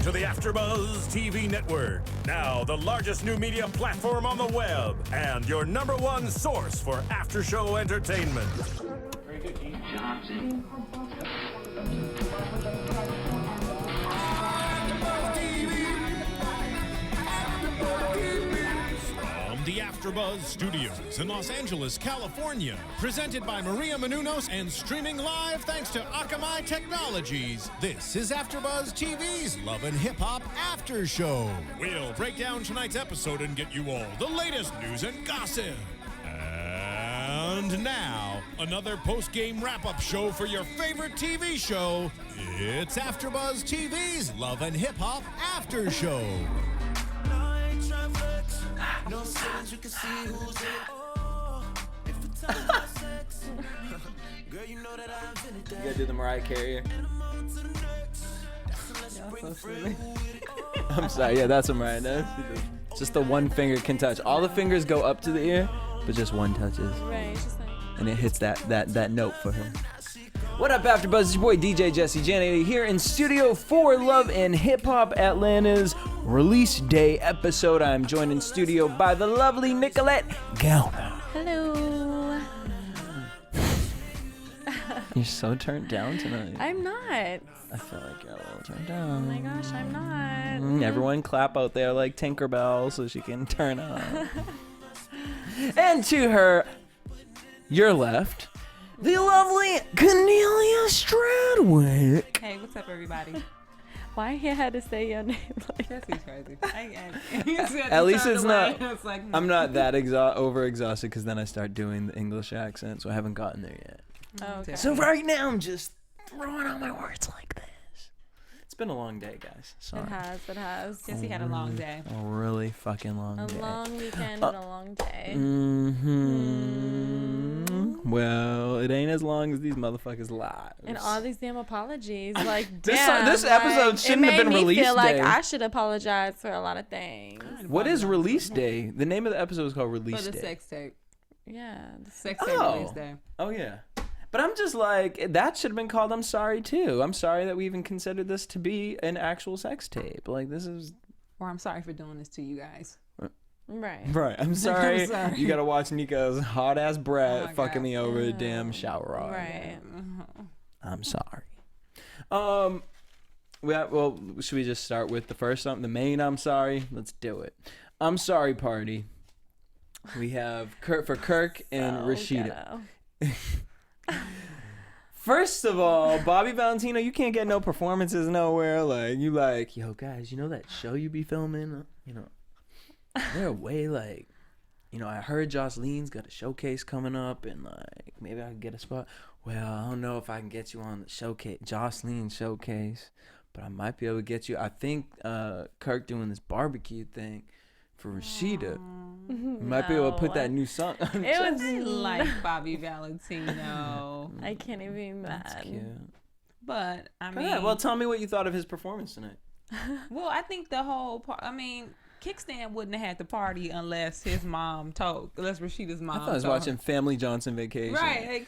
to the AFTERBUZZ TV network. Now the largest new media platform on the web and your #1 source for after-show entertainment. Very good, Gene Johnson. The AFTERBUZZ Studios in Los Angeles, California. Presented by Maria Menounos and streaming live thanks to Akamai Technologies. This is AFTERBUZZ TV's Love and Hip Hop After Show. We'll break down tonight's episode and get you all the latest news and gossip. And now, another post-game wrap-up show for your favorite TV show. It's AFTERBUZZ TV's Love and Hip Hop After Show. No signs you can see who's it. Oh, if it's time about sex, girl, you know that I'm in it. You gotta do the Mariah Carey. I'm sorry, yeah, that's what Mariah does. Just the one finger can touch. All the fingers go up to the ear, but just one touches. Right, just like... And it hits that note for her. What up, AfterBuzz? It's your boy DJ Jesse Janedy here in studio for Love and Hip Hop Atlanta's release day episode. I'm joined in studio by the lovely Nicolette Gaona. Hello. You're so turned down tonight. I'm not. I feel like you're a little turned down. Oh my gosh, I'm not. Everyone clap out there like Tinkerbell so she can turn up. And to her, your left, the lovely Kennelia Stradwick. Hey, what's up, everybody? Why you had to say your name like Jesse's crazy. At least it's not. It's like, I'm not that over exhausted because then I start doing the English accent, so I haven't gotten there yet. Oh, okay. So right now I'm just throwing out my words like this. It's been a long day, guys. Sorry. It has. Jesse had a long day. A really fucking long A day. long weekend and a long day. Well, it ain't as long as these motherfuckers' lives. And all these damn apologies. Like, This damn, episode shouldn't have been It made me release feel like day. I should apologize for a lot of things. What is release day? The name of the episode is called Release For the Day. sex tape. Yeah. Sex tape release day. Oh, yeah. But I'm just like, that should have been called I'm Sorry, too. I'm sorry that we even considered this to be an actual sex tape. Like, this is... Or I'm sorry for doing this to you guys. Right. Right. I'm sorry. I'm sorry. You got to watch Nico's hot-ass breath Oh my fucking God. me over the damn shower rod. Right. I'm sorry. Well, should we just start with the first the main I'm sorry? Let's do it. I'm sorry party. We have Kirk and Rashida. First of all, Bobby Valentino, you can't get no performances nowhere. Like, you like, yo, guys, you know that show you be filming? You know, they're way like, you know, I heard Jocelyn's got a showcase coming up and like, maybe I can get a spot. Well, I don't know if I can get you on the showcase, Jocelyn's showcase, but I might be able to get you. I think Kirk doing this barbecue thing for Rashida. Might be able to put that new song on. It was I like Bobby Valentino. I can't even be That's mad. cute. But, I Go mean... ahead. Well, tell me what you thought of his performance tonight. Well, I think the whole part... I mean... Kickstand wouldn't have had the party unless Rashida's mom told I thought I was watching Family Johnson Vacation. Right,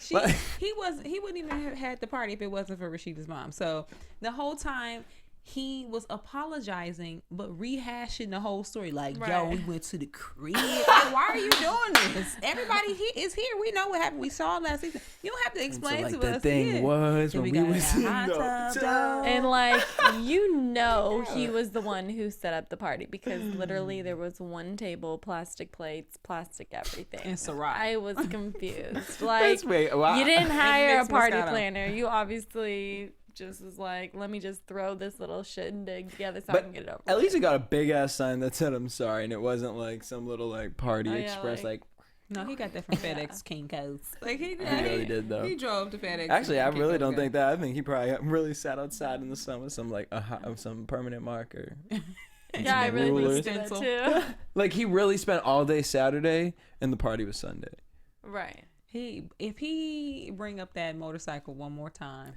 he wouldn't even have had the party if it wasn't for Rashida's mom. So the whole time he was apologizing but rehashing the whole story. Like, yo, we went to the crib. Like, why are you doing this? Everybody is here. We know what happened. We saw it last season. You don't have to explain so, like, to the us. thing was So when we we got was a in hot the tub. And like, you know, he was the one who set up the party because literally there was one table, plastic plates, plastic everything. And Ciroc. I was confused. Like, Wait, wow. you didn't hire a mixed party Moscato. planner. You obviously just was like, let me just throw this little shit and dig together so I can get it over. At least he got a big ass sign that said I'm sorry, and it wasn't like some little like Party Oh, yeah, Express like- No, he got that from FedEx Kinko's. Like he really did, though. He drove to FedEx. Actually, I and really Kinko's don't got think that. I think he probably really sat outside in the sun with some like some permanent marker. Yeah, I really rulers. think that Stencil. too. Like he really spent all day Saturday, and the party was Sunday. Right. If he bring up that motorcycle one more time.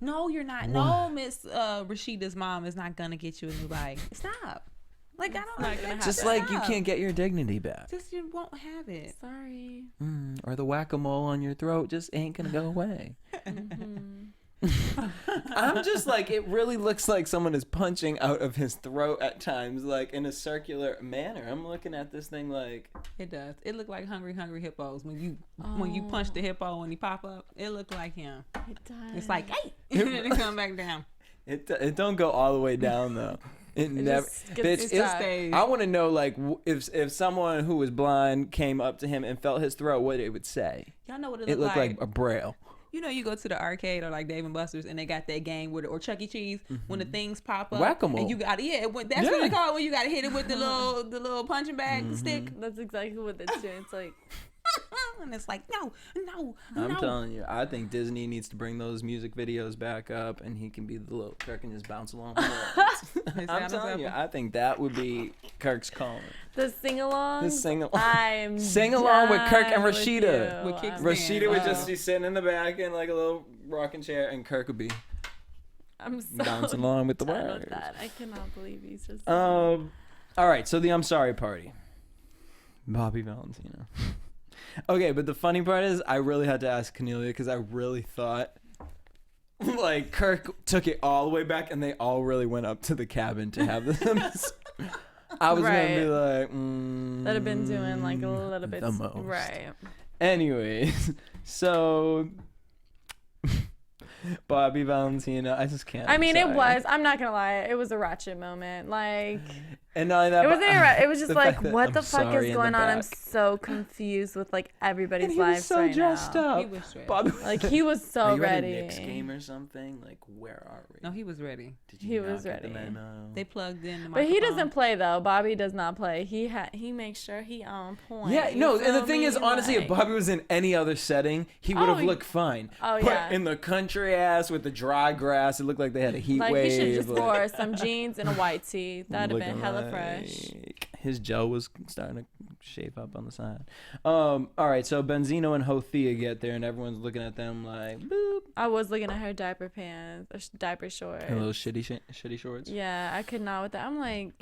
No, you're not. No, Miss Rashida's mom is not gonna get you a new bike. Stop. Like, I don't not gonna happen. Just like you can't get your dignity back. Just you won't have it. Sorry. Or the whack-a-mole on your throat just ain't gonna go away. I'm just like, it really looks like someone is punching out of his throat at times, like in a circular manner. I'm looking at this thing like It does. It looked like hungry hippos when you punch the hippo and he pop up. It looked like him. It does. It's like, hey, and then it come back down. it don't go all the way down though. It never. just gets Bitch, stuck. stays. I want to know like if someone who was blind came up to him and felt his throat, what it would say. Y'all know what It looked like a braille. You know, you go to the arcade or like Dave and Buster's and they got that game with or Chuck E. Cheese when the things pop up. Whack-a-mole. And you got that's what they call it when you got to hit it with the little punching bag stick. That's exactly what it's doing. It's like, And it's like, no. I'm telling you, I think Disney needs to bring those music videos back up, and he can be the little Kirk and just bounce along. I'm telling you, I think that would be Kirk's calling. the sing-along. The sing-along. I'm Sing along with Kirk and done with Rashida. you. With Kickstand. Rashida would just be sitting in the back in like a little rocking chair, and Kirk would be I'm so bouncing along with the done words. with that. I cannot believe he's just. All right, so the I'm sorry party. Bobby Valentino. Okay, but the funny part is I really had to ask Kennelia because I really thought like Kirk took it all the way back and they all really went up to the cabin to have this. I was going to be like, That'd have been doing like a little bit. the most. Right. Anyways, so Bobby Valentino, I just can't. I mean, I'm it sorry. was. I'm not gonna lie. It was a ratchet moment. Like, And not only that, it wasn't. It was just the like, fact that what I'm the fuck sorry is in going the on? I'm back. so confused with like everybody's And he was lives so right dressed now. up. He was stressed. Bobby, Like he was so are you ready. at a Knicks game or something? Like, where are we? No, he was ready. Did He not was get the ready. memo? They plugged in the But he microphone. doesn't play though. Bobby does not play. He makes sure he on point. Yeah, You no, and the feel thing me? is, honestly, if Like- Bobby was in any other setting, he would have Oh, looked fine. oh, but yeah. in the country ass with the dry grass, it looked like they had a heat like wave. he should just like, wore some jeans and a white tee. That'd have been looking hella like fresh. His gel was starting to shape up on the side. All right, so Benzino and Hothea get there, and everyone's looking at them like, boop. I was looking at her diaper pants, or diaper shorts. And those shitty shorts. Yeah, I could not with that. I'm like,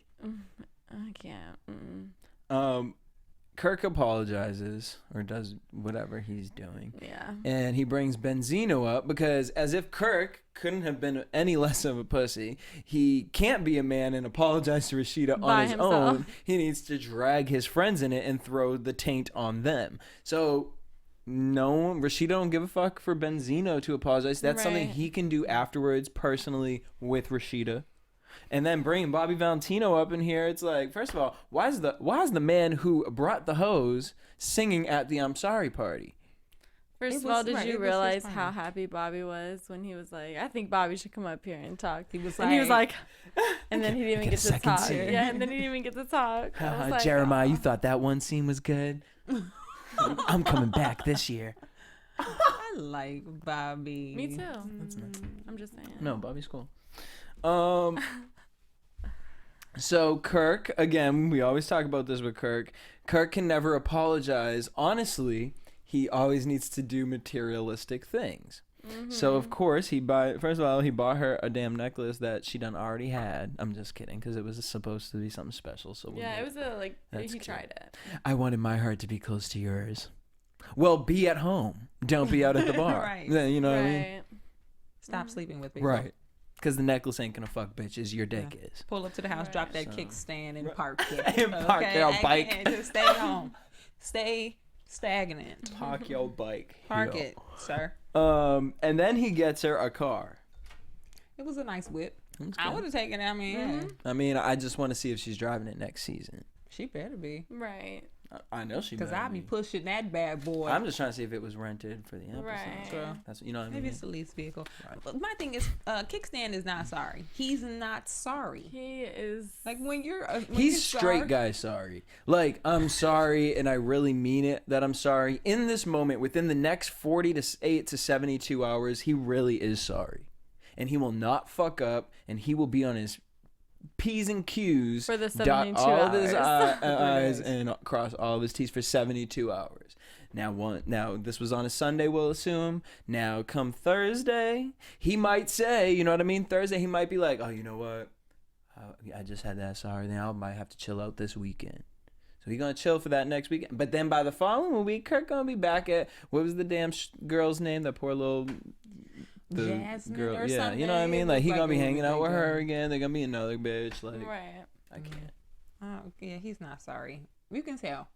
I can't. Kirk apologizes or does whatever he's doing. Yeah. And he brings Benzino up because as if Kirk couldn't have been any less of a pussy, he can't be a man and apologize to Rashida By on his himself. own. He needs to drag his friends in it and throw the taint on them. So no, Rashida don't give a fuck for Benzino to apologize. That's something Right. he can do afterwards personally with Rashida. And then bringing Bobby Valentino up in here, it's like, first of all, why is the man who brought the hose singing at the I'm sorry party? First It of all, was- did right, you it was his realize party. how happy Bobby was when he was like, I think Bobby should come up here and talk. He was And he was like, like, and then he didn't even get get a to second talk. scene. Yeah, and then he didn't even get to talk. I was like, Jeremiah, "Aw." you thought that one scene was good? I'm coming back this year. I like Bobby. Me too. I'm just saying. No, Bobby's cool. So Kirk, again, we always talk about this with Kirk. Kirk can never apologize. Honestly, he always needs to do materialistic things. So of course he first of all he bought her a damn necklace that she done already had. I'm just kidding because it was supposed to be something special. So we'll Yeah, get it was That's he cute. tried it. I wanted my heart to be close to yours. Well, be at home. Don't be out at the bar. Right. Then, you know what I mean? Right. Stop sleeping with people. Right. Because the necklace ain't gonna fuck bitches. Your dick is. Pull up to the house, Right. drop that So- kickstand, and park it. And park your bike. And just stay home. Stay stagnant. Park your bike. Park Yo. it, sir. And then he gets her a car. It was a nice whip. That's I good. would have taken it. I mean, yeah. I mean, I just want to see if she's driving it next season. She better be. Right. I know she. Because better I'll be pushing that bad boy. I'm just trying to see if it was rented for the episode. Right. Sure. That's you know what I mean. Maybe it's the lease vehicle. Right. But my thing is, Kickstand is not sorry. He's not sorry. He is. Like when you're, when He's you're straight sorry- guy sorry. Like, I'm sorry and I really mean it that I'm sorry. In this moment, within the next 48 to 72 hours, he really is sorry. And he will not fuck up and he will be on his P's and Q's. For the dot 72 all of his hours. I's and cross all of his T's for 72 hours. Now this was on a Sunday, we'll assume. Now come Thursday, he might say, you know what I mean? Thursday, he might be like, oh, you know what? I just had that sorry thing. I might have to chill out this weekend. So he's going to chill for that next weekend. But then by the following week, Kirk going to be back at, what was the damn girl's name? That poor little the Jasmine girl. or Yeah, something. you know what I mean? It Like was he like gonna be a hanging out with big her deal. again. They gonna be another bitch. Like Right. I can't. Oh, yeah, he's not sorry. You can tell.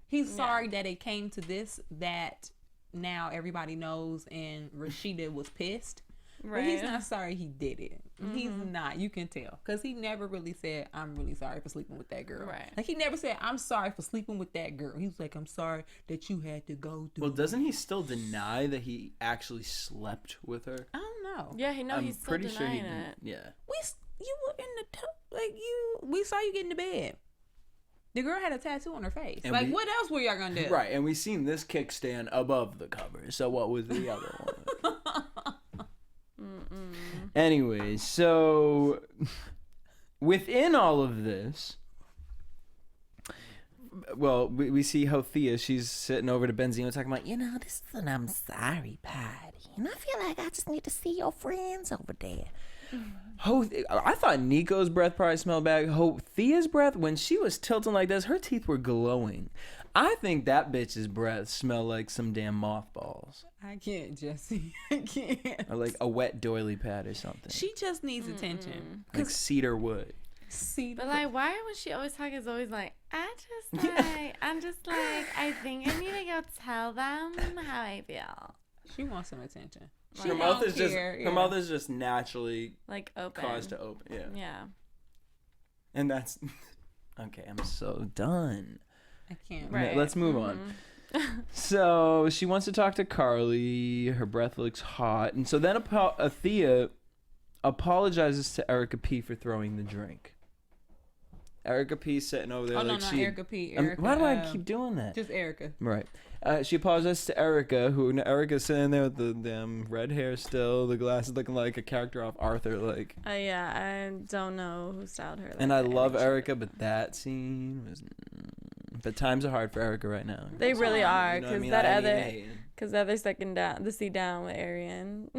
He's sorry that it came to this, that now everybody knows and Rashida was pissed. Right. But he's not sorry he did it. He's not. You can tell. Because he never really said, I'm really sorry for sleeping with that girl. Right. Like, he never said, I'm sorry for sleeping with that girl. He was like, I'm sorry that you had to go through. Well, doesn't he still deny that he actually slept with her? I don't know. Yeah, I'm he's still pretty sure he denying did. it. Yeah. You were in the tub. Like, we saw you get into bed. The girl had a tattoo on her face. And like, what else were y'all gonna do? Right, and we seen this kickstand above the cover. So what was the other one? Anyway, so within all of this, well, we see Hothea. She's sitting over to Benzino talking about, This is an I'm sorry party. And I feel like I just need to see your friends over there. I thought Nico's breath probably smelled bad. Hothea's breath, when she was tilting like this, her teeth were glowing. I think that bitch's breath smelled like some damn mothballs. I can't, Jesse. I can't. Or like a wet doily pad or something. She just needs attention. Like cedar wood. See, But like, why when she always talk is always like, I'm just like, I think I need to go tell them how I feel. she wants some attention. Her mouth is just naturally Like open. caused to open. Yeah. Yeah. And that's okay. I'm so done. I can't. Right. Let's move on. So she wants to talk to Carly. Her breath looks hot, and so then Athea apologizes to Erica P for throwing the drink. Erica P sitting over there Oh, like no, she. Erica P. Erica, why do I keep doing that? Just Erica. Right. She apologizes to Erica, who Erica's sitting there with the damn red hair still, the glasses looking like a character off Arthur, like. Yeah, I don't know who styled her. Like And I that. love think she- Erica, but that scene was. But times are hard for Erica right now. They really are, You know what I because mean? that I ain't other, hating. because the other second down, the seat down with Arian,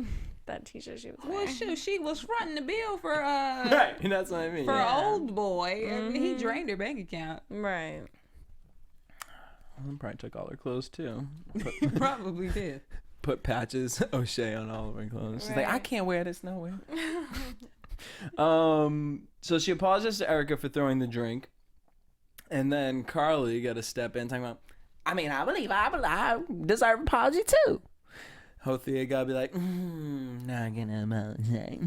that t-shirt she was Well, wearing. shoot, she was fronting the bill for Right, and that's what I mean. for yeah. old boy. I mean, he drained her bank account. Right. Well, probably took all her clothes too. He probably did. Put patches O'Shea on all of her clothes. She's like, I Right. can't wear this nowhere. So she apologizes to Erica for throwing the drink, and then Carly got to step in talking about, I mean, I believe I deserve an apology too. Hothea got to be like, not gonna apologize.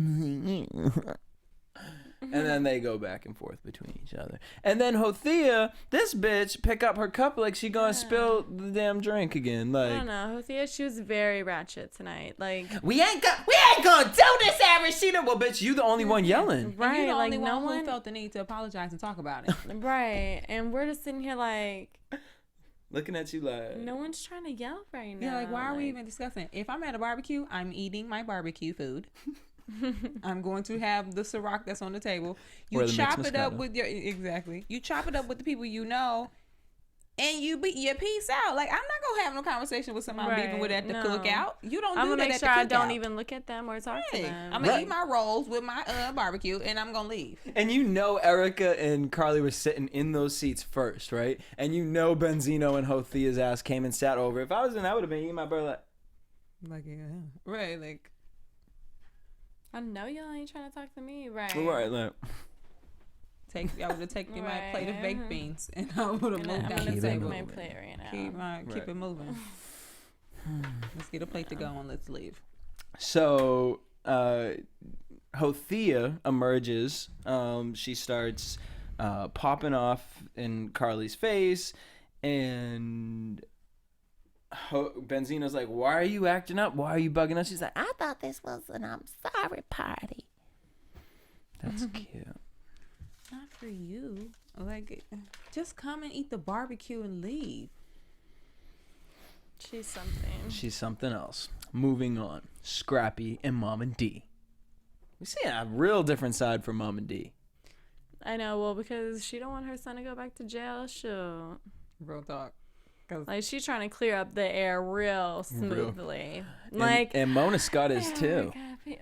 And then they go back and forth between each other. And then Hothea, this bitch, pick up her cup like she gonna spill the damn drink again. I Like, don't know. Hosea, she was very ratchet tonight. Like, We ain't gonna do this, Arishita. well, bitch, you the only one yelling. And right, you're the like only no one one who felt the need to apologize and talk about it. right, and we're just sitting here like, Looking at you like, no one's trying to yell right now. Yeah, like, why are we even discussing? If I'm at a barbecue, I'm eating my barbecue food. I'm going to have the Ciroc that's on the table. You Or the chop mixed it up Moscato. with you chop it up with the people you know, and you peace out. Like, I'm not gonna have no conversation with somebody I'm beefing Right, with at the no. cookout. You don't I'm do gonna that make at sure the I don't cookout. even look at them or talk to them. I'm gonna Right. eat my rolls with my barbecue, and I'm gonna leave. and you know Erica and Carly were sitting in those seats first, right? And you know Benzino and Hothea's ass came and sat over. If I was in, I would have been eating my burger like, Like, yeah, right, like. I know y'all ain't trying to talk to me, right? right, like. I would have taken my Right, plate of baked beans, and I would have I'm moved down gonna the Keep it take table. my moving. plate right now. Keep it moving. Let's get a plate to go and let's leave. So, Hothea emerges. She starts popping off in Carly's face, and Benzino's like, "Why are you acting up? Why are you bugging us?" She's like, I thought this was an I'm sorry party. "That's cute." Not for you. Like, just come and eat the barbecue and leave. She's something. She's something else. Moving on. Scrappy and Mom and D. We see a real different side from Mom and D. I know. Well, because she don't want her son to go back to jail. Sure. Real talk. Like, she's trying to clear up the air real smoothly. And Mona Scott is too.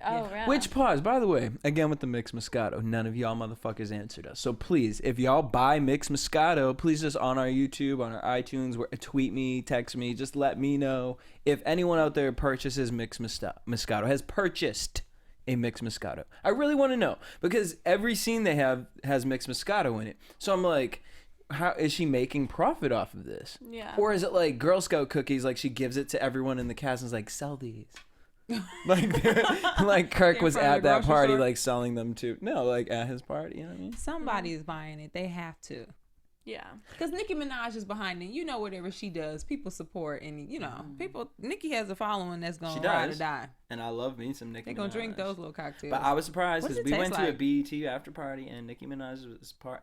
Oh, yeah. Which, pause, by the way, again with the mixed Moscato, none of y'all motherfuckers answered us. So please, if y'all buy mixed Moscato, please just on our YouTube, on our iTunes, tweet me, text me, just let me know if anyone out there purchases mixed Moscato, has purchased a mixed Moscato. I really want to know, because every scene they have has mixed Moscato in it. So I'm like, how is she making profit off of this? Yeah. Or is it like Girl Scout cookies, like she gives it to everyone in the cast and is like, sell these? like Kirk was at that party store? Like selling them to like at his party, you know what I mean? Somebody is buying it. They have to. Yeah. Because Nicki Minaj is behind it. You know, whatever she does, people support, and Nicki has a following that's gonna ride or die. And I love me some Nicki Minaj. They're gonna drink those little cocktails. But I was surprised because we went to a BET after party and Nicki Minaj's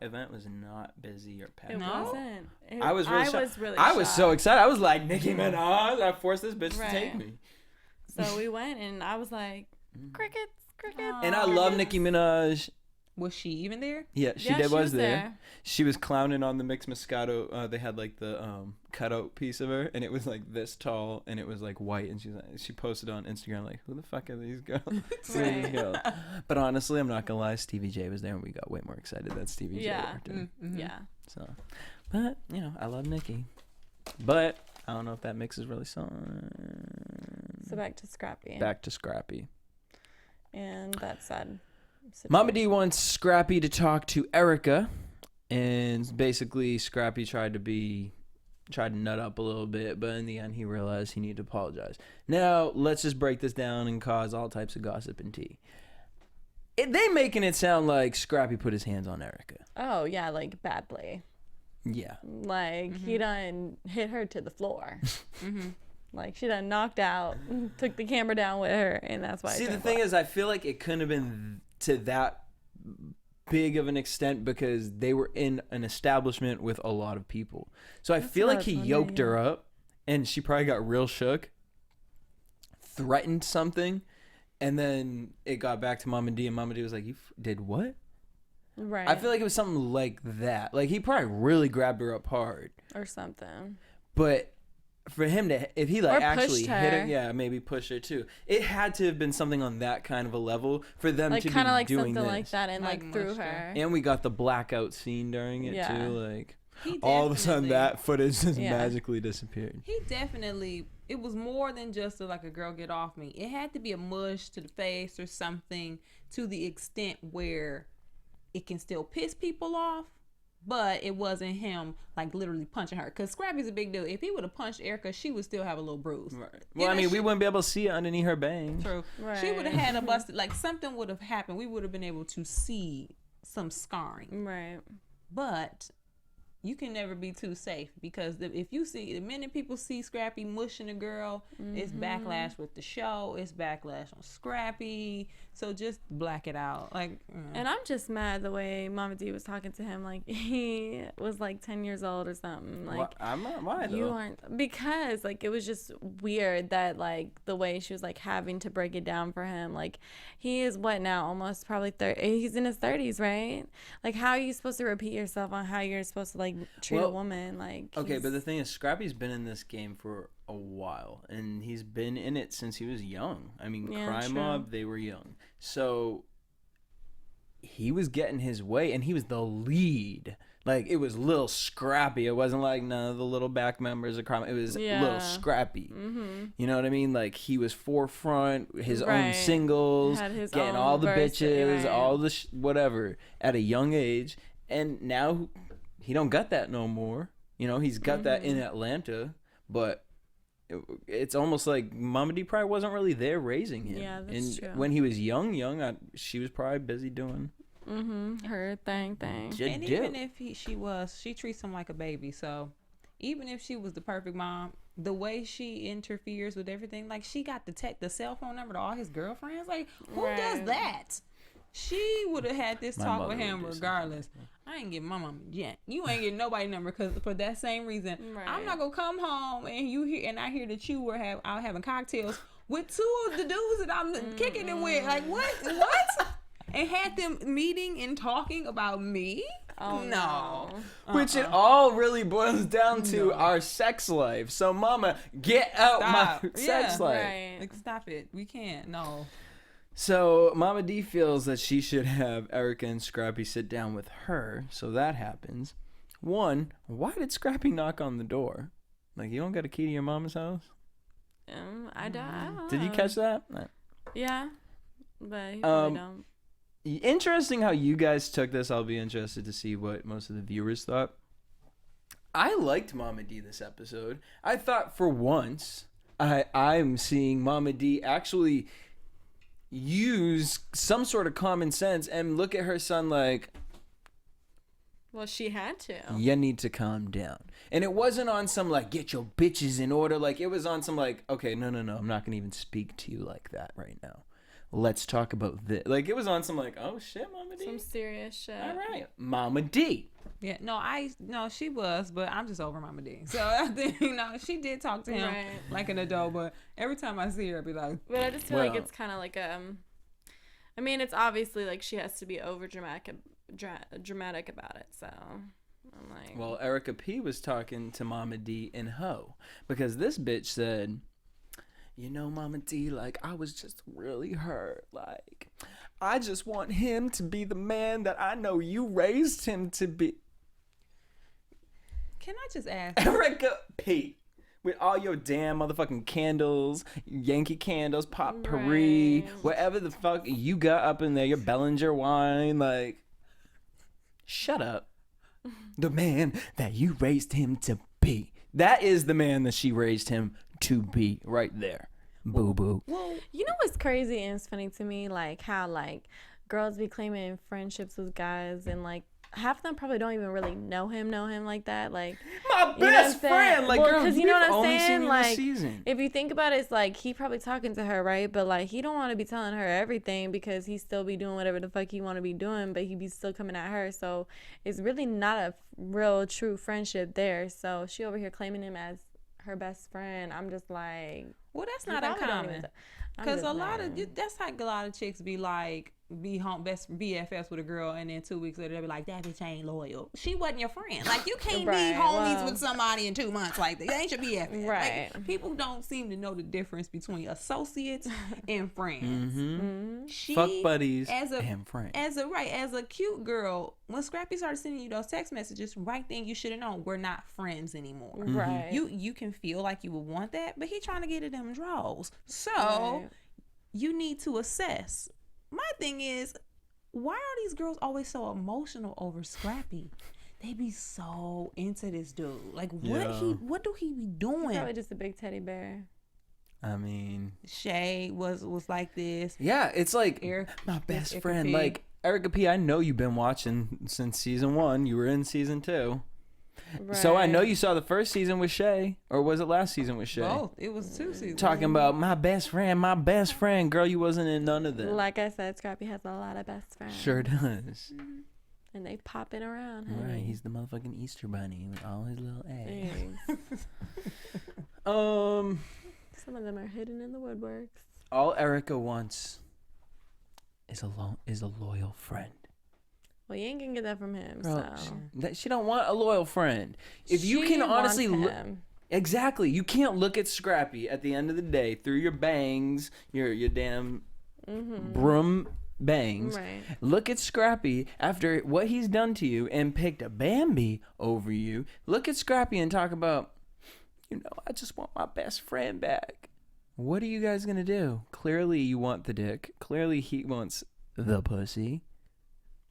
event was not busy or packed. It wasn't. I was really shocked. I was so excited. I was like, Nicki Minaj, I forced this bitch to take me. So we went, and I was like, crickets. And I love Nicki Minaj. Was she even there? Yeah, she was there. She was clowning on the mixed Moscato. They had like the cutout piece of her, and it was like this tall, and it was like white. And she posted on Instagram like, "Who the fuck are these girls?" These girls. But honestly, I'm not gonna lie. Stevie J was there, and we got way more excited that Stevie J worked in. Yeah. So, but I love Nicki. But I don't know if that mix is really song. So back to Scrappy. And that's sad. Mama D wants Scrappy to talk to Erica, and basically Scrappy tried to nut up a little bit, but in the end he realized he needed to apologize. Now let's just break this down and cause all types of gossip and tea. They making it sound like Scrappy put his hands on Erica. Oh yeah, like badly. Yeah. Like he done hit her to the floor. Like she done knocked out, took the camera down with her, and that's why. See, the thing is, I feel like it couldn't have been to that big of an extent because they were in an establishment with a lot of people. So I feel like he yoked her up, and she probably got real shook, threatened something, and then it got back to Mama D, and Mama D was like, "You did what?" Right. I feel like it was something like that. Like he probably really grabbed her up hard or something. But for him to, if he like actually hit her, yeah, maybe push her too. It had to have been something on that kind of a level for them like to be kind of like doing something this. like that, and like through her. And we got the blackout scene during it too. Like He all of a sudden that footage just magically disappeared. He definitely, it was more than just like a girl get off me. It had to be a mush to the face or something to the extent where it can still piss people off, but it wasn't him like literally punching her. Because Scrappy's a big deal. If he would have punched Erica, she would still have a little bruise. Right. Well, I mean, we wouldn't be able to see it underneath her bang. True. Right. She would have had a busted, like something would have happened. We would have been able to see some scarring. Right. But you can never be too safe, because if you see, the minute people see Scrappy mushing a girl, it's backlash with the show, it's backlash on Scrappy. So just black it out. Like, and I'm just mad the way Mama D was talking to him, like he was like 10 years old or something. Like, I'm not. Why though? You aren't, because like it was just weird that like the way she was like having to break it down for him. Like he is what now, almost probably 30. He's in his 30s, right? Like how are you supposed to repeat yourself on how you're supposed to like treat a woman? Like, okay, but the thing is, Scrappy's been in this game for a while, and he's been in it since he was young. I mean, Crime Mob, they were young, so he was getting his way, and he was the lead. Like, it was Lil Scrappy. It wasn't like none of the little back members of Crime. It was Lil Scrappy. You know what I mean? Like, he was forefront, his own singles, getting all the bitches, all the whatever at a young age, and now he don't got that no more. You know, he's got that in Atlanta, but it's almost like Mama D probably wasn't really there raising him. Yeah, that's true. When he was young, she was probably busy doing her thing. And even if she treats him like a baby. So even if she was the perfect mom, the way she interferes with everything, like she got the cell phone number to all his girlfriends. Like, who does that? She would have had this talk with him regardless. I ain't getting my mama yet. You ain't getting nobody number, because for that same reason, I'm not gonna come home and I hear that you were out having cocktails with two of the dudes that I'm kicking it with. Like what? And had them meeting and talking about me. Oh No. Which it all really boils down to our sex life. So, mama, get out Stop. my Yeah. sex life. Right. Like, stop it. We can't. No. So, Mama D feels that she should have Erica and Scrappy sit down with her. So that happens. One, why did Scrappy knock on the door? Like, you don't got a key to your mama's house? I don't. Did you catch that? Yeah, but you probably don't. Interesting how you guys took this. I'll be interested to see what most of the viewers thought. I liked Mama D this episode. I thought for once I'm seeing Mama D actually use some sort of common sense and look at her son like, Well, she had to. you need to calm down. And it wasn't on some like, get your bitches in order. Like, it was on some like, okay, no, I'm not gonna even speak to you like that right now. Let's talk about this. Like, it was on some like, oh shit, Mama D. Some serious shit. All right, Mama D. Yeah, no, she was, but I'm just over Mama D. So I think, she did talk to him Right. like an adult, but every time I see her, I be like, But I just feel like it's kind of like I mean, it's obviously like she has to be over dramatic about it. So I'm like, Well, Erica P was talking to Mama D and Ho because this bitch said, you know, Mama D, like, I was just really hurt. Like, I just want him to be the man that I know you raised him to be. can I just ask? Erica P, with all your damn motherfucking candles, Yankee candles, potpourri, Right. whatever the fuck you got up in there, your Bellinger wine, like, shut up. The man that you raised him to be. That is the man that she raised him to be right there. Boo boo. you know what's crazy and it's funny to me, like how like girls be claiming friendships with guys and like half of them probably don't even really know him like that. Like My you know what best I'm saying? friend. Like, Well, girl, 'cause you know what I'm only saying? seen you Like, this season. if you think about it, it's like he probably talking to her, right? But like he don't want to be telling her everything because he still be doing whatever the fuck he want to be doing, but he be still coming at her. So it's really not a real true friendship there. So she over here claiming him as her best friend. I'm just like, Well, that's you not probably don't uncommon. even I'm Because just a lot saying. of that's like a lot of chicks be like best BFFs with a girl, and then 2 weeks later they be like, that bitch ain't loyal. She wasn't your friend. Like, you can't Right, be homies well. with somebody in 2 months like that. That ain't your BFF. Right. Like, people don't seem to know the difference between associates and friends. She, Fuck buddies as a and friends. as a cute girl, when Scrappy started sending you those text messages, right then you should have known we're not friends anymore. Right. You can feel like you would want that, but he trying to get at them draws. So Right. you need to assess. My thing is, why are these girls always so emotional over Scrappy? They be so into this dude. Like, what do he be doing? Probably just a big teddy bear. I mean, Shay was like this. yeah, it's like Eric- my best Erica friend. P. Like, Erica P, I know you've been watching since season 1. You were in season 2. So I know Right. you saw the first season with Shay, or was it last season with Shay? Both. It was 2 seasons. Talking about my best friend. Girl, you wasn't in none of them. Like I said, Scrappy has a lot of best friends. Sure does. And they popping around. Right, Honey. he's the motherfucking Easter bunny with all his little eggs. Thanks. Some of them are hidden in the woodworks. All Erica wants is a loyal friend. Well, you ain't gonna get that from him. Girl, So she don't want a loyal friend. If you She can honestly wants look, him. exactly, you can't look at Scrappy at the end of the day through your bangs, your damn broom bangs. Right. Look at Scrappy after what he's done to you and picked a Bambi over you. Look at Scrappy and talk about, I just want my best friend back. What are you guys gonna do? Clearly you want the dick. Clearly he wants the pussy.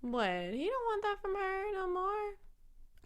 What? He don't want that from her no more.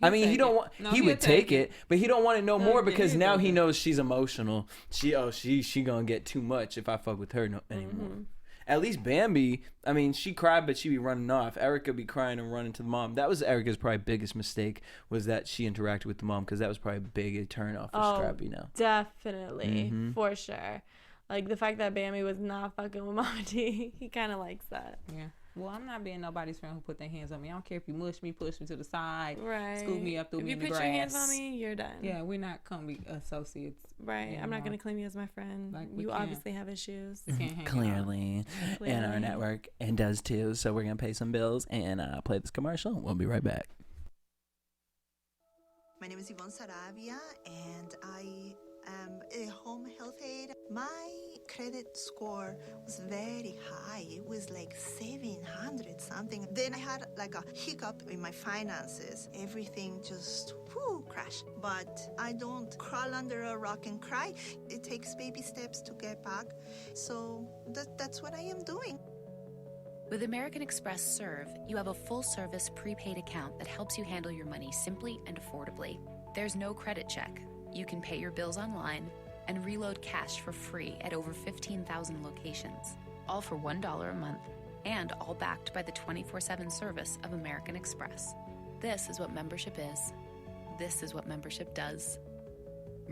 I mean, he take don't it. want. No, he he'll would take take it, but he don't want it no more yeah, because he'll now take he it. knows she's emotional. She gonna get too much if I fuck with her anymore. At least Bambi, I mean, she cried, but she be running off. Erica be crying and running to the mom. That was Erica's probably biggest mistake, was that she interacted with the mom, because that was probably a big turn off for Scrappy now. Definitely, for sure. Like the fact that Bambi was not fucking with Mama D, he kind of likes that. Yeah. Well, I'm not being nobody's friend who put their hands on me. I don't care if you mush me, push me to the side, Right. scoop me up, throw if me you in the put grass. your hands on me, you're done. Yeah, we're not gonna be associates. Right. I'm not anymore. gonna claim you as my friend. Like, we You can't. obviously have issues. We can't hang out. Clearly. And our Clearly. network and does too. So we're gonna pay some bills and play this commercial. We'll be right back. My name is Yvonne Saravia, and I am a home health aide. My credit score was very high. It was like 700 something. Then I had like a hiccup in my finances. Everything just crashed. But I don't crawl under a rock and cry. It takes baby steps to get back. So that's what I am doing. With American Express Serve, you have a full-service prepaid account that helps you handle your money simply and affordably. There's no credit check. You can pay your bills online and reload cash for free at over 15,000 locations, all for $1 a month, and all backed by the 24/7 service of American Express. This is what membership is. This is what membership does.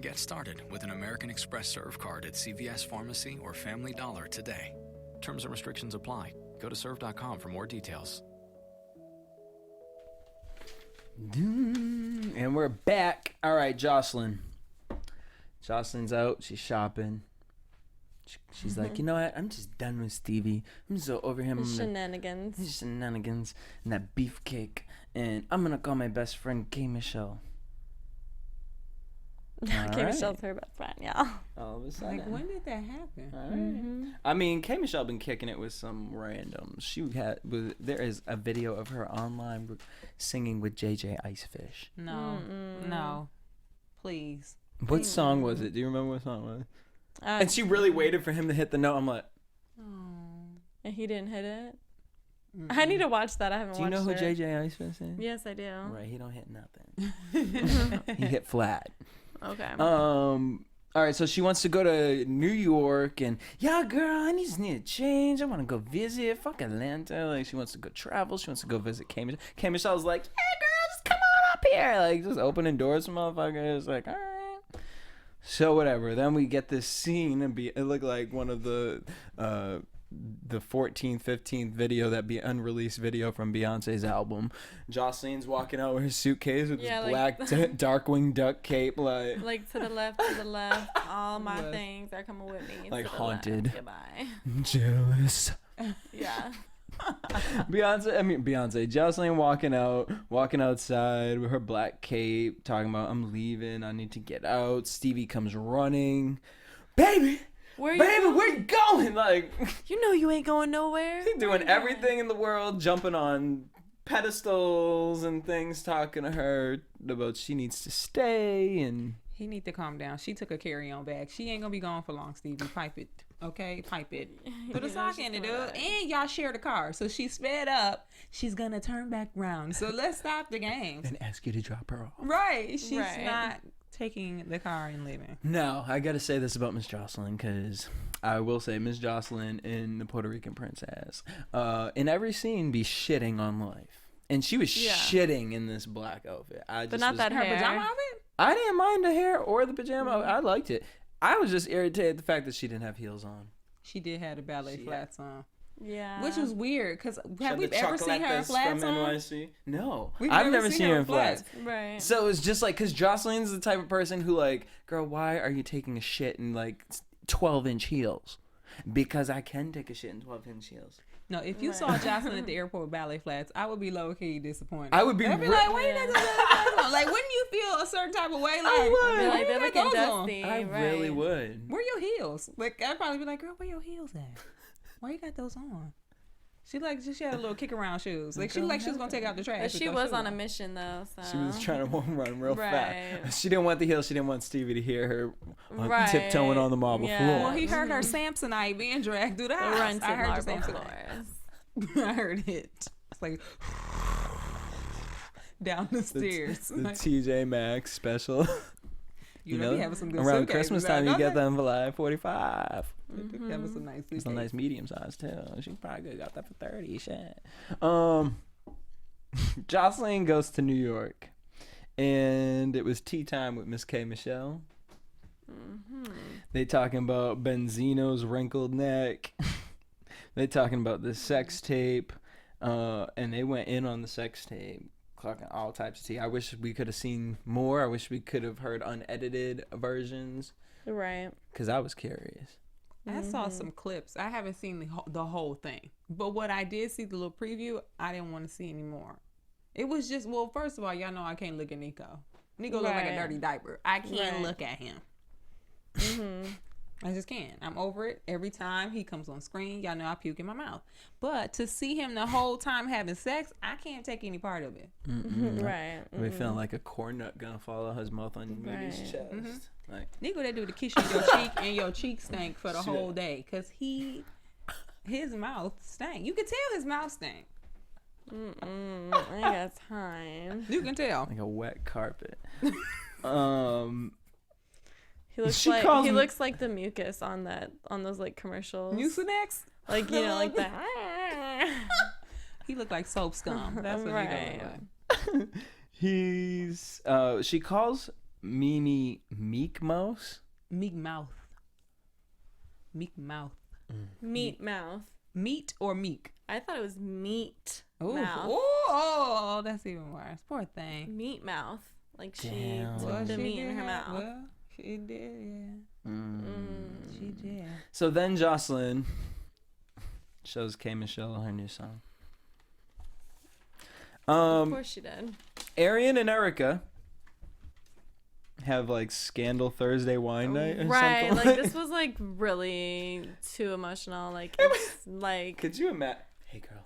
Get started with an American Express Serve card at CVS Pharmacy or Family Dollar today. Terms and restrictions apply. Go to serve.com for more details. And we're back. All right, Jocelyn. Jocelyn's out. She's shopping. She's like, you know what? I'm just done with Stevie. I'm so over him. His shenanigans. His shenanigans and that beefcake. And I'm going to call my best friend K. Michelle. K. Michelle's her best friend, yeah. All of a sudden. Like, when did that happen? All right. I mean, K. Michelle been kicking it with some random. There is a video of her online singing with JJ Icefish. No. Please. What song was it? Do you remember what song it was? And she really waited for him to hit the note. I'm like, and he didn't hit it. I need to watch that. I haven't watched it. Do you know who JJ Icefish is? Yes, I do. Right, he don't hit nothing. He hit flat. Okay. All right, so she wants to go to New York, and yeah, girl, I just need a change. I want to go visit. Fuck Atlanta. Like, she wants to go travel. She wants to go visit K. Michelle. K. Michelle's like, hey, girl, just come on up here. Like, just opening doors for motherfuckers. Like, all right. So whatever. Then we get this scene, and it looked like one of the 14th, 15th video, that be unreleased video from Beyonce's album. Jocelyn's walking out with her suitcase with this black Darkwing Duck cape, like to the left. All my things are coming with me. Like haunted. Goodbye. Jealous. Yeah. Beyonce. Jocelyn walking outside with her black cape, talking about, I'm leaving. I need to get out. Stevie comes running. Baby. Where you going? Like, you know you ain't going nowhere. He's doing everything in the world, jumping on pedestals and things, talking to her about she needs to stay, and he need to calm down. She took a carry-on bag. She ain't gonna be gone for long, Stevie. Pipe it, okay? Pipe it. Put a sock in it, dude. And y'all share the car, so she sped up. She's gonna turn back around. So let's stop the game and ask you to drop her off. Right? She's not taking the car and leaving. No, I gotta say this about Miss Jocelyn, because I will say Miss Jocelyn in The Puerto Rican Princess, in every scene, be shitting on life, and she was shitting in this black outfit. But not that her pajama outfit. I didn't mind the hair or the pajama. I liked it. I was just irritated the fact that she didn't have heels on. She did have the ballet flats on. Yeah. Which was weird, because have we ever seen her in flats from on? NYC? No. I've never seen her in flats. Right. So it's just like, because Jocelyn's the type of person who, like, girl, why are you taking a shit in, like, 12-inch heels? Because I can take a shit in 12-inch heels. No, if you saw Jocelyn at the airport with ballet flats, I would be low-key disappointed. I would be like, why you got those ballet flats on? Like, wouldn't you feel a certain type of way? Like, I would. Like, they're looking dusty. I really would. Where your heels? Like, I'd probably be like, girl, where your heels at? Why you got those on? She had a little kick around shoes. Like, she looked like she was gonna take out the trash. But she was on a mission though. So. She was trying to run real fast. She didn't want the heels. She didn't want Stevie to hear her tiptoeing on the marble floor. Well, he heard her Samsonite being dragged through the house. I heard the Samsonite. I heard it. It's like down the stairs. The TJ Maxx special. You know, having some good around Christmas time, you get them for like $45. Having some nice suitcase. Some nice medium size too. She probably got that for $30. Shit. Jocelyn goes to New York, and it was tea time with Miss K. Michelle. They talking about Benzino's wrinkled neck. They talking about the sex tape, and they went in on the sex tape. Talking all types of tea. I wish we could have seen more. I wish we could have heard unedited versions. Right. Because I was curious. I saw some clips. I haven't seen the whole thing. But what I did see, the little preview, I didn't want to see anymore. It was just, well, first of all, y'all know I can't look at Nico. Nico look like a Right. dirty diaper. I can't Right. look at him. I just can't. I'm over it. Every time he comes on screen, y'all know I puke in my mouth. But to see him the whole time having sex, I can't take any part of it. Right. We feeling like a corn nut gonna fall out his mouth on Mimi's Right. chest. Like, Nico, that dude to kiss you in your cheek and your cheek stank for the whole day. Because his mouth stank. You can tell his mouth stank. I ain't got time. You can tell. like a wet carpet. He looks She like calls he him- looks like the mucus on those like commercials. Mucinex? Like like that. He looked like soap scum. That's what he looked like. She calls Mimi Meek Mouse. Meek mouth. Meek mouth. Meat mouth. Meat or meek? I thought it was meat Ooh. mouth. Oh, that's even worse. Poor thing. Meat mouth. Like she Damn. took Well, the she meat in did her have- mouth. Well, she did, yeah. She did. So then Jocelyn shows K Michelle her new song. Of course she did. Arian and Erica have like Scandal Thursday wine night or Right, something. like this was like really too emotional. Like it's like Could you imagine? Hey girl,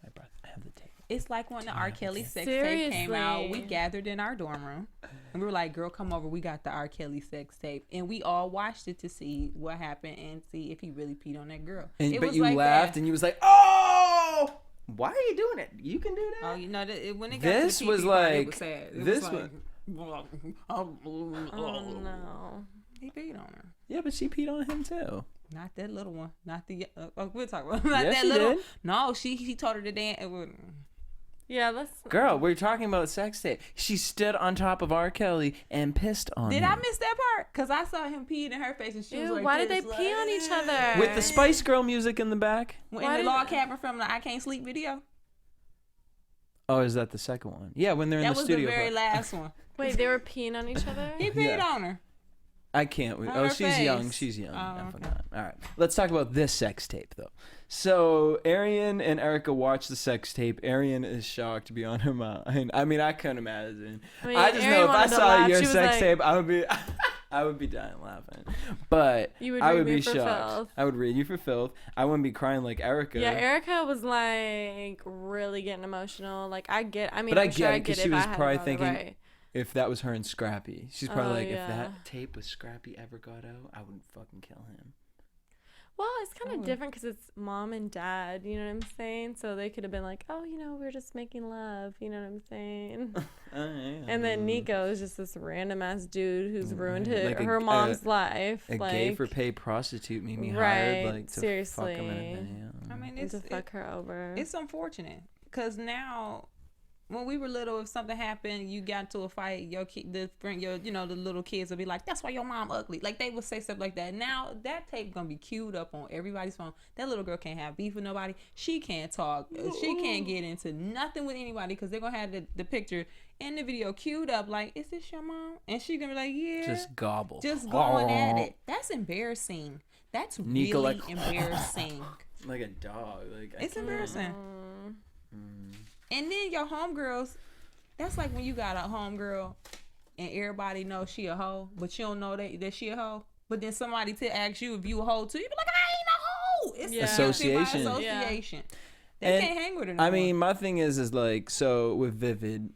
I have the tape. It's like when the R. Kelly sex tape came out. We Seriously. gathered in our dorm room. And we were like, girl, come over. We got the R. Kelly sex tape. And we all watched it to see what happened and see if he really peed on that girl. And, It but was you like laughed that. and you was like, oh, why are you doing it? You can do that. Oh, you know, when it got This to the was pee-pee part, like it was sad. It this was like, oh no. He peed on her. Yeah, but she peed on him too. Not that little one. Not the. We'll talk about not Yes, that she little. did. No, he told her to dance. Yeah, that's Girl, we're talking about sex tape. She stood on top of R. Kelly and pissed on Did him. I miss that part? Because I saw him peeing in her face and she was Ew, like, why did they this, pee on each other? With the Spice Girl music in the back? In Why the did- log cabin from the I Can't Sleep video? Oh, is that the second one? Yeah, when they're in That the was studio. the very part. last one. Wait, they were peeing on each other? He peed Yeah. on her. I can't. On Oh, her she's young. face. She's young. Oh, I okay. forgot. All right. Let's talk about this sex tape, though. So, Arian and Erica watch the sex tape. Arian is shocked beyond her mind. I mean, I couldn't imagine. I just Arian know if I wanted to saw laugh. your She was sex like- tape, I would be dying laughing. But You would I read would me be for shocked. filth. I would read you for filth. I wouldn't be crying like Erica. Yeah, Erica was like really getting emotional. Like I get I'm But I sure get I it because get she if was I had probably a brother, thinking right. if that was her and Scrappy. She's probably Oh, like, if yeah. that tape with Scrappy ever got out, I would fucking kill him. Well, it's kind of different because it's mom and dad, you know what I'm saying? So they could have been like, oh, we're just making love, you know what I'm saying? And then Nico is just this random ass dude who's ruined Like her mom's life. A like, gay for pay prostitute Mimi right, hired like to seriously. fuck him in a video. I mean, and to fuck her over. It's unfortunate because now, when we were little, if something happened, you got into a fight, your kid, the little kids would be like, "That's why your mom ugly." Like they would say stuff like that. Now that tape gonna be queued up on everybody's phone. That little girl can't have beef with nobody. She can't talk. She can't get into nothing with anybody because they're gonna have the picture in the video queued up. Like, is this your mom? And she gonna be like, yeah. Just gobble. Just going at it. That's embarrassing. That's Nicolette really embarrassing. Like a dog. Like It's embarrassing. And then your homegirls, that's like when you got a homegirl and everybody knows she a hoe, but you don't know that she a hoe. But then somebody asks you if you a hoe too, you be like, I ain't a hoe. It's Association. Association. They And, can't hang with her no I more. mean, my thing is like, so with Vivid,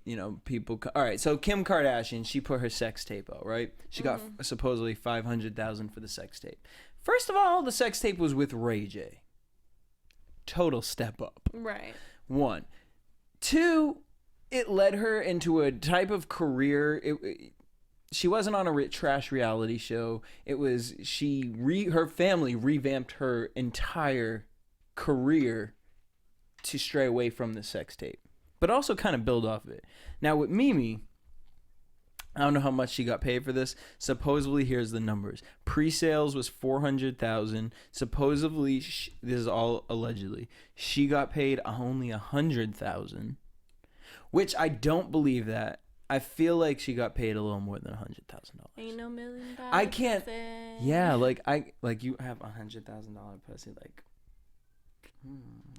people. All right, so Kim Kardashian, she put her sex tape out, right? She got supposedly $500,000 for the sex tape. First of all, the sex tape was with Ray J. Total step up. Right. 1. 2, it led her into a type of career. She wasn't on a trash reality show. It was her family revamped her entire career to stray away from the sex tape, but also kind of build off of it. Now with Mimi, I don't know how much she got paid for this. Supposedly, here's the numbers. Pre-sales was $400,000. Supposedly, this is all allegedly, she got paid only $100,000, which I don't believe that. I feel like she got paid a little more than $100,000. Ain't no $1 million. I can't. pussy. Yeah, like you have $100,000 pussy, like.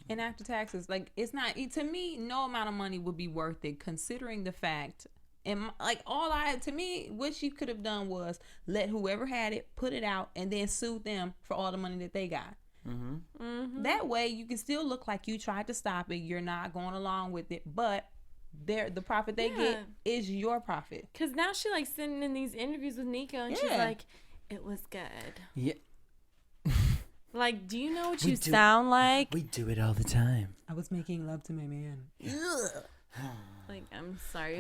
And after taxes, like it's not to me. No amount of money would be worth it, considering the fact And to me, what she could have done was let whoever had it put it out and then sue them for all the money that they got. That way you can still look like you tried to stop it. You're not going along with it, but the profit they get is your profit. Because now she like sitting in these interviews with Nico and she's like, it was good. Yeah. Like, do you know what you sound like? We do it all the time. I was making love to my man. Like, I'm sorry.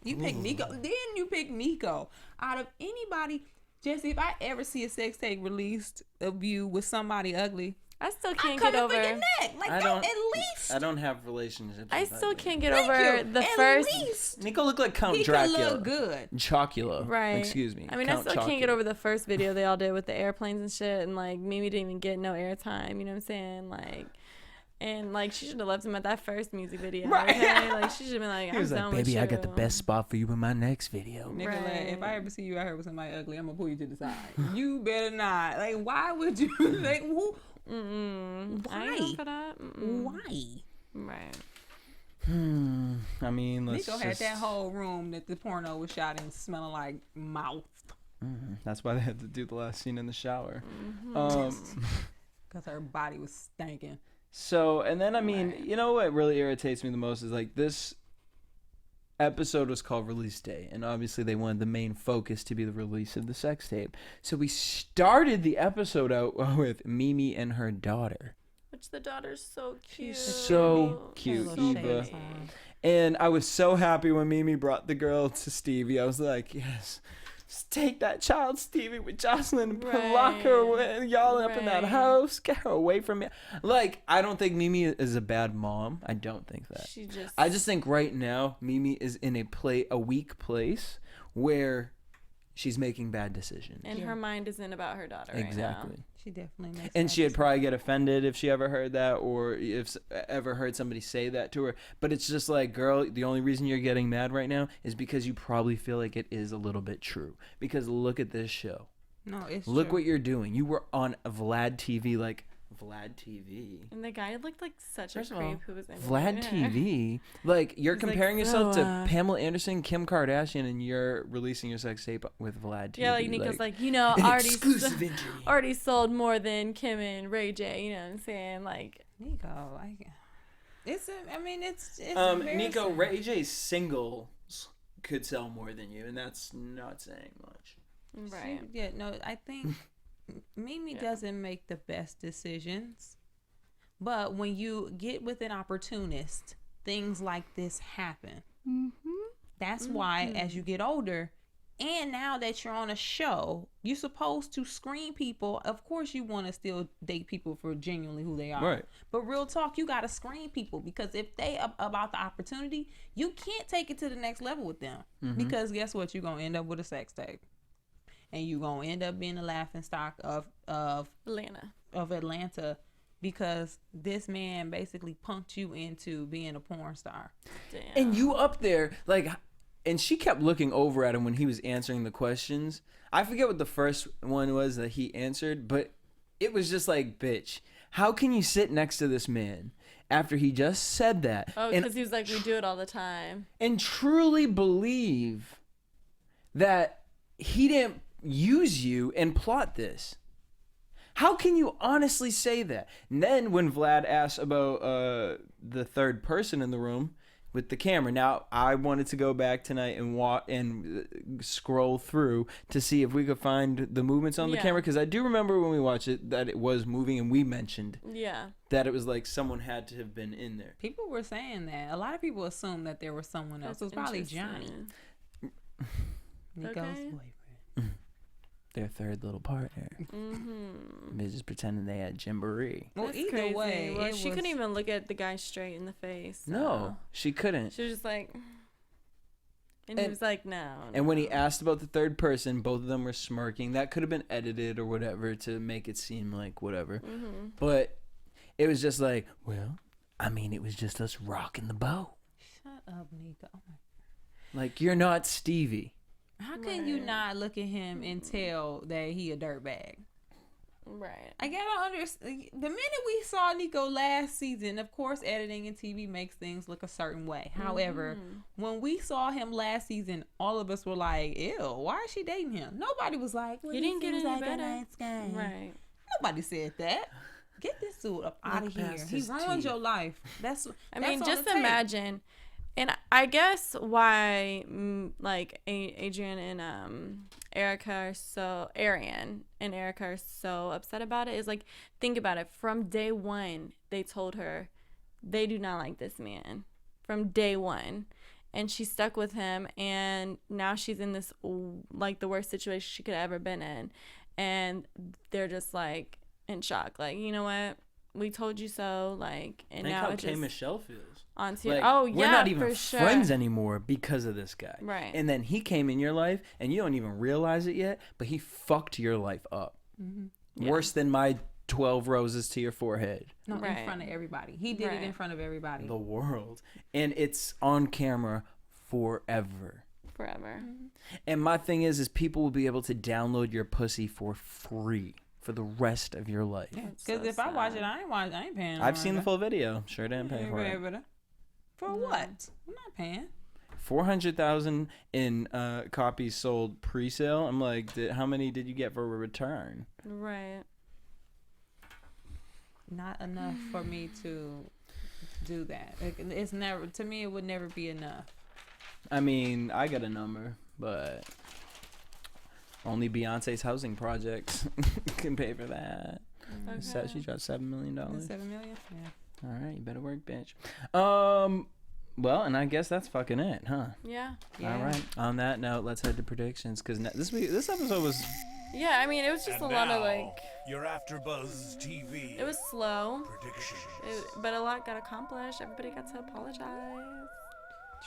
You pick Nico. Then you pick Nico. Out of anybody, Jesse, if I ever see a sex tape released of you with somebody ugly, I still can't get over. For your neck. Like, at least. I don't have relationships. I still can't get over the first. Nico looked like Count he Dracula. He look good. Chocula. Right. Excuse me. I mean, I still can't get over the first video they all did with the airplanes and shit, and like Mimi didn't even get no airtime. You know what I'm saying? Like. And like she should have left him at that first music video, right? Okay? Like she should have been like, "I'm done with you." Baby, I got the best spot for you in my next video. Nicolette, right. If I ever see you out here with somebody ugly, I'm gonna pull you to the side. You better not. Like, why would you? Like, who? Why? For that? Why? Right. I mean, Nico had that whole room that the porno was shot in smelling like mouth. That's why they had to do the last scene in the shower. Because her body was stinking. So, and then, I mean, you know what really irritates me the most is like this episode was called Release Day. And obviously they wanted the main focus to be the release of the sex tape. So we started the episode out with Mimi and her daughter. Which the daughter's so cute. She's so cute, Eva. And I was so happy when Mimi brought the girl to Stevie. I was like, yes. Just take that child, Stevie, with Jocelyn and lock her away, y'all up in that house. Get her away from me. Like, I don't think Mimi is a bad mom. I don't think that. I just think right now Mimi is in a weak place where she's making bad decisions. And her mind isn't about her daughter exactly. right now. She definitely makes and she'd probably get offended if she ever heard that, or if ever heard somebody say that to her. But it's just like, girl, the only reason you're getting mad right now is because you probably feel like it is a little bit true. Because look at this show. No, it's Look true. what you're doing. You were on Vlad TV, like Vlad TV. And the guy looked like such a creep who was in Vlad TV. Like, you're comparing yourself to Pamela Anderson, Kim Kardashian, and you're releasing your sex tape with Vlad TV. Yeah, like Nico's like, you know, already sold more than Kim and Ray J. You know what I'm saying? Like Nico, it's Nico, Ray J's singles could sell more than you, and that's not saying much. Right. I think Mimi doesn't make the best decisions, but when you get with an opportunist, things like this happen. That's why as you get older, and now that you're on a show, you're supposed to screen people. Of course you want to still date people for genuinely who they are, right? But real talk, you got to screen people, because if they about the opportunity, you can't take it to the next level with them, because guess what, you're gonna end up with a sex tape. And you're going to end up being the laughing stock of Atlanta, because this man basically punked you into being a porn star. Damn. And you up there, like, and she kept looking over at him when he was answering the questions. I forget what the first one was that he answered, but it was just like, bitch, how can you sit next to this man after he just said that? Oh, because he was like, we do it all the time. And truly believe that he didn't use you and plot this. How can you honestly say that? And then when Vlad asked about the third person in the room with the camera, now I wanted to go back tonight and scroll through to see if we could find the movements on the camera, because I do remember when we watched it that it was moving, and we mentioned that it was like someone had to have been in there. People were saying that. A lot of people assumed that there was someone else. It was probably Johnny, Nico's boyfriend. Their third little partner. They're just pretending they had Jamboree. Well, That's either crazy. way, well, she couldn't even look at the guy straight in the face. So. No, she couldn't. She was just like, and he was like, no. And when he asked about the third person, both of them were smirking. That could have been edited or whatever to make it seem like whatever. But it was just like, well, I mean, it was just us rocking the boat. Shut up, Nico. Like, you're not Stevie. How can you not look at him and tell that he a dirtbag? Right. I gotta understand. The minute we saw Nico last season, of course, editing and TV makes things look a certain way. However, when we saw him last season, all of us were like, "Ew, why is she dating him?" Nobody was like, "He didn't get any better." Right. Nobody said that. Get this dude up out of here. He ruined your life. I mean, just imagine. And I guess why, like, Adrian and Arian and Erica are so upset about it is, like, think about it. From day one, they told her they do not like this man. From day one. And she stuck with him, and now she's in this, like, the worst situation she could have ever been in. And they're just, like, in shock. Like, you know what? We told you so. Like, and think now how it K. just... Michelle feels. Like, we're not even friends anymore because of this guy. Right. And then he came in your life, and you don't even realize it yet, but he fucked your life up. Worse than my 12 roses to your forehead. No, in front of everybody. He did it in front of everybody. The world. And it's on camera forever. And my thing is people will be able to download your pussy for free for the rest of your life. Because if I watch it, I ain't paying. I've seen the full video. Sure didn't pay for it. For what? I'm not paying. 400,000 in copies sold pre-sale. I'm like, how many did you get for a return? Right. Not enough for me to do that. It's never, to me, it would never be enough. I mean, I got a number, but only Beyonce's housing projects can pay for that. Okay. She got $7 million. $7 million? Yeah. All right, you better work, bitch. Well, and I guess that's fucking it, huh? Yeah. All right. On that note, let's head to predictions, because this episode was... Yeah, I mean, it was just a lot of, like... Your AfterBuzz TV. It was slow. Predictions. But a lot got accomplished. Everybody got to apologize.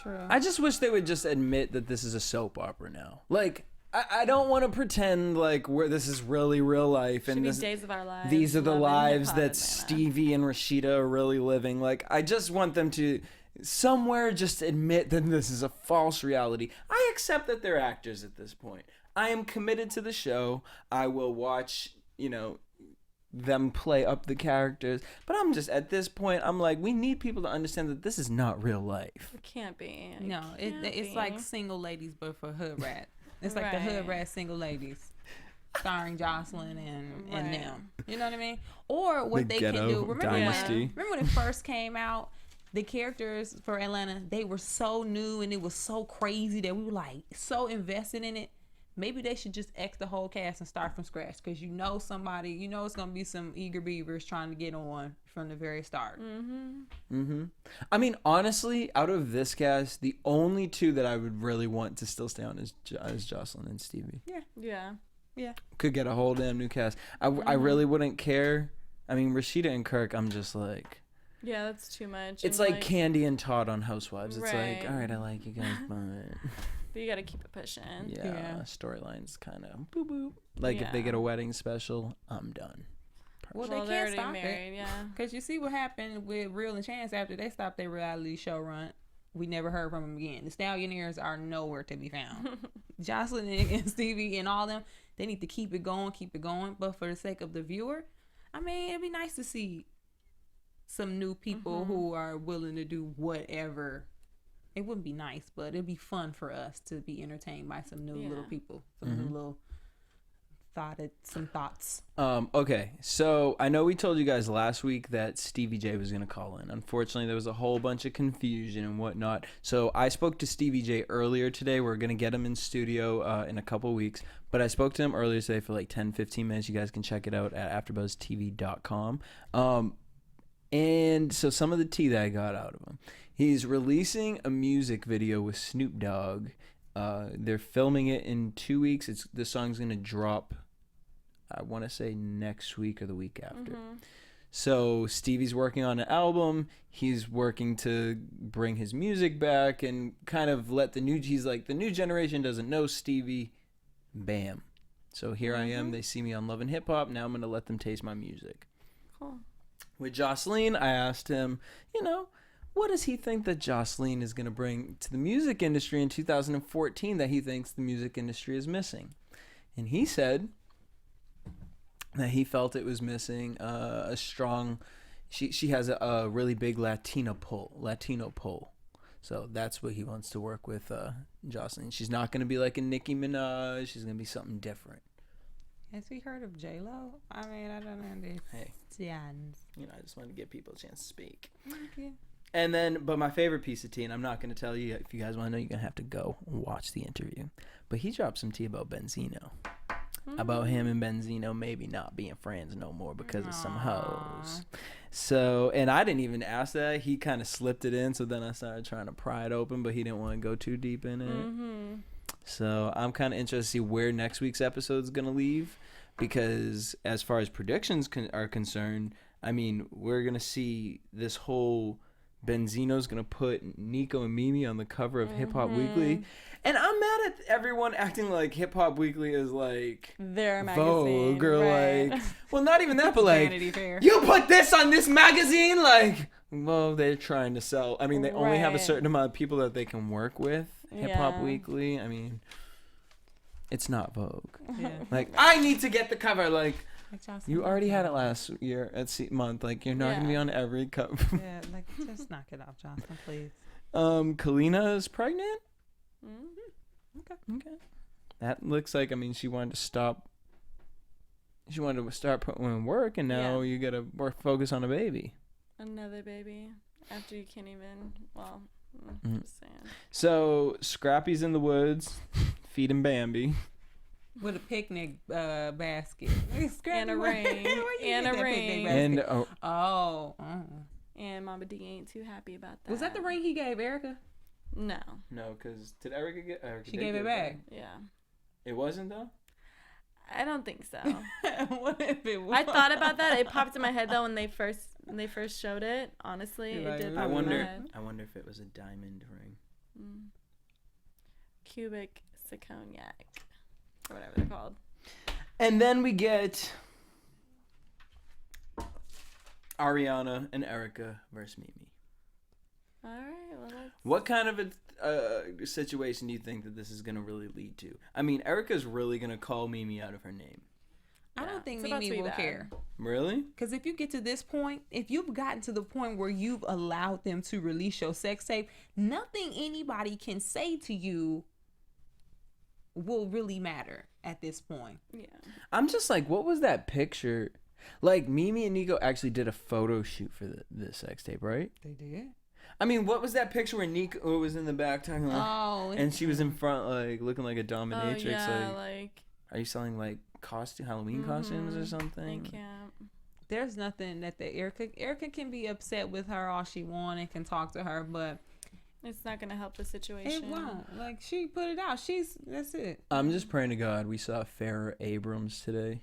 True. I just wish they would just admit that this is a soap opera now. Like... I don't want to pretend like this is really real life and this, Days of Our Lives. These are the lives that Atlanta. Stevie and Rashida are really living. Like, I just want them to somewhere just admit that this is a false reality. I accept that they're actors at this point. I am committed to the show. I will watch, them play up the characters. But I'm just, at this point, I'm like, we need people to understand that this is not real life. It can't be. No, it's like Single Ladies, but for hood rat. It's like the hood rat Single Ladies, starring Jocelyn and them. You know what I mean? Or what they can do. Remember when it first came out, the characters for Atlanta, they were so new and it was so crazy that we were like so invested in it. Maybe they should just X the whole cast and start from scratch, because it's gonna be some eager beavers trying to get on from the very start. I mean, honestly, out of this cast, the only two that I would really want to still stay on is Jocelyn and Stevie. Yeah. Could get a whole damn new cast. I really wouldn't care. I mean, Rashida and Kirk, I'm just like... Yeah, that's too much. It's like Candy and Todd on Housewives. It's Right. like, all right, I like you guys, but... But you gotta keep it pushing. Yeah. Storylines kind of boop boop. Like if they get a wedding special, I'm done. Well, Well, they they're can't already stop married, it. yeah. Because you see what happened with Real and Chance after they stopped their reality show run. We never heard from them again. The Stallionaires are nowhere to be found. Jocelyn and Stevie and all them, they need to keep it going. But for the sake of the viewer, I mean, it'd be nice to see some new people who are willing to do whatever. It wouldn't be nice, but it'd be fun for us to be entertained by some new little people, some new little thoughts. Okay, so I know we told you guys last week that Stevie J was going to call in. Unfortunately, there was a whole bunch of confusion and whatnot. So I spoke to Stevie J earlier today. We're going to get him in studio in a couple weeks. But I spoke to him earlier today for like 10, 15 minutes. You guys can check it out at AfterBuzzTV.com. And so some of the tea that I got out of him. He's releasing a music video with Snoop Dogg. They're filming it in 2 weeks. The song's going to drop, I want to say next week or the week after. So Stevie's working on an album. He's working to bring his music back and kind of he's like, the new generation doesn't know Stevie. Bam. So here I am. They see me on Love and Hip Hop. Now I'm going to let them taste my music. Cool. With Jocelyn, I asked him, what does he think that Jocelyn is going to bring to the music industry in 2014 that he thinks the music industry is missing? And he said that he felt it was missing a strong. She has a really big Latino pull. So that's what he wants to work with Jocelyn. She's not going to be like a Nicki Minaj. She's going to be something different. Has he heard of J-Lo? I mean, I don't understand. Hey, I just wanted to give people a chance to speak. Okay. And then, but my favorite piece of tea, and I'm not going to tell you, if you guys want to know, you're going to have to go watch the interview. But he dropped some tea about Benzino. About him and Benzino maybe not being friends no more because of some hoes. So, and I didn't even ask that. He kind of slipped it in, so then I started trying to pry it open, but he didn't want to go too deep in it. So I'm kind of interested to see where next week's episode is going to leave, because as far as predictions are concerned, I mean, we're going to see this whole Benzino's going to put Nico and Mimi on the cover of Hip Hop Weekly. And I'm mad at everyone acting like Hip Hop Weekly is like their magazine, Vogue or right. like, well, not even that, but like, you put this on this magazine, like, well, they're trying to sell. I mean, they only have a certain amount of people that they can work with. Hip Hop Weekly, I mean, it's not Vogue. Yeah. Like, I need to get the cover. Like, you already had it last year at month. Like, you're not gonna be on every cover. Yeah, like, just knock it off, Jocelyn, please. Kalina is pregnant. Okay. That looks like, I mean, she wanted to start putting in work, and now you gotta focus on a baby. Another baby after you can't even. Well, just saying. So Scrappy's in the woods, feeding Bambi with a picnic basket and a ring. And a ring. And and Mama D ain't too happy about that. Was that the ring he gave Erica? No, because did Erica get? She gave it back. Yeah. It wasn't though. I don't think so. What if it was? I thought about that. It popped in my head though when they first showed it. Honestly, it did. I pop in my wonder head. if it was a diamond ring. Cubic zirconiac, or whatever they're called. And then we get Ariana and Erica versus Mimi. All right. Well, what kind of a situation do you think that this is going to really lead to? I mean, Erica's really going to call Mimi out of her name. I don't think Mimi will care. Really? Because if you get to this point, if you've gotten to the point where you've allowed them to release your sex tape, nothing anybody can say to you will really matter at this point. Yeah. I'm just like, what was that picture? Like, Mimi and Nico actually did a photo shoot for this sex tape, right? They did? I mean, what was that picture where Nico was in the back talking like, and she was in front, like, looking like a dominatrix? Oh, yeah, like, are you selling, like, Halloween costumes or something? I can't. There's nothing that Erica can be upset with her all she want and can talk to her, but it's not gonna help the situation. It won't. Like, she put it out. That's it. I'm just praying to God we saw Farrah Abrams today.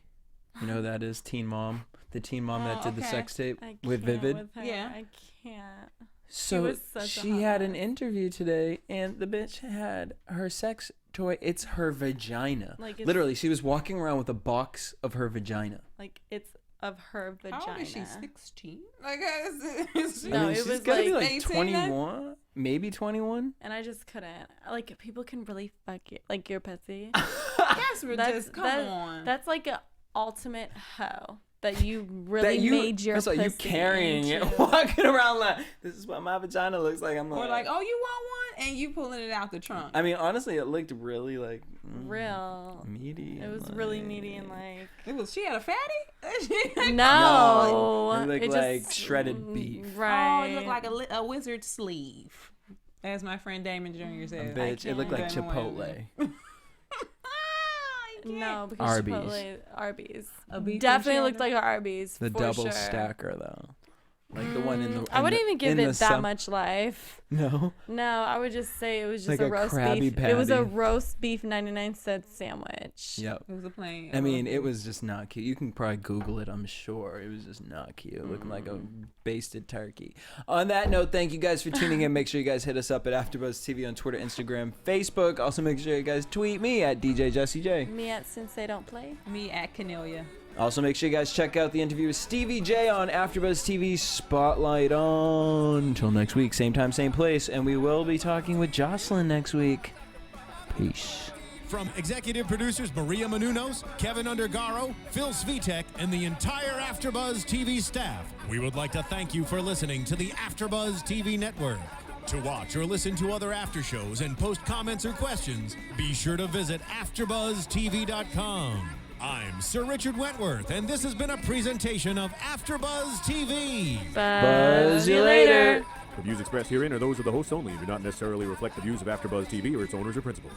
You know who that is? Teen Mom. The teen mom that did the sex tape with Vivid. With her. Yeah. I can't. So she had an interview today, and the bitch had her sex toy. It's her vagina. Like, literally, she was walking around with a box of her vagina. Like, it's of her vagina. How old is she? 16? Like, no, it was gotta be like 21, maybe 21. And I just couldn't. Like, people can really fuck you, like your pussy. Come on. That's like an ultimate hoe. That you really made your pussy you carrying into. it, walking around like, this is what my vagina looks like. I'm like, or like, oh, you want one? And you pulling it out the trunk. I mean, honestly, it looked really like real meaty. It was really meaty and like. It was. She had a fatty? No. It looked like shredded beef. Right. Oh, it looked like a wizard sleeve, as my friend Damon Jr. said. Bitch, it looked like Chipotle. No, because Arby's. Chipotle, Arby's. Definitely looked like an Arby's. The for double sure. stacker though, like the one in the. I wouldn't even give it that much life. No. No, I would just say it was just like a roast beef. Patty. It was a roast beef 99-cent sandwich. Yep. It was a plain. I mean, it was just not cute. You can probably Google it. I'm sure it was just not cute, looking like a basted turkey. On that note, thank you guys for tuning in. Make sure you guys hit us up at AfterBuzz TV on Twitter, Instagram, Facebook. Also, make sure you guys tweet me at DJ Jesse J. Me at Since They Don't Play. Me at Kennelia. Also, make sure you guys check out the interview with Stevie J on AfterBuzz TV Spotlight on. Until next week, same time, same place, and we will be talking with Jocelyn next week. Peace. From executive producers Maria Menounos, Kevin Undergaro, Phil Svitek, and the entire AfterBuzz TV staff, we would like to thank you for listening to the AfterBuzz TV network. To watch or listen to other after shows and post comments or questions, be sure to visit AfterBuzzTV.com. I'm Sir Richard Wentworth, and this has been a presentation of AfterBuzz TV. Buzz you later. The views expressed herein are those of the hosts only and do not necessarily reflect the views of AfterBuzz TV or its owners or principals.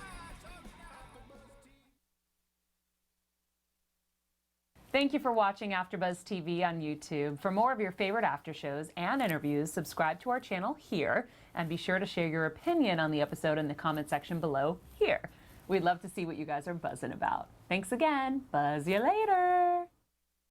Thank you for watching AfterBuzz TV on YouTube. For more of your favorite after shows and interviews, subscribe to our channel here, and be sure to share your opinion on the episode in the comment section below here. We'd love to see what you guys are buzzing about. Thanks again. Buzz you later.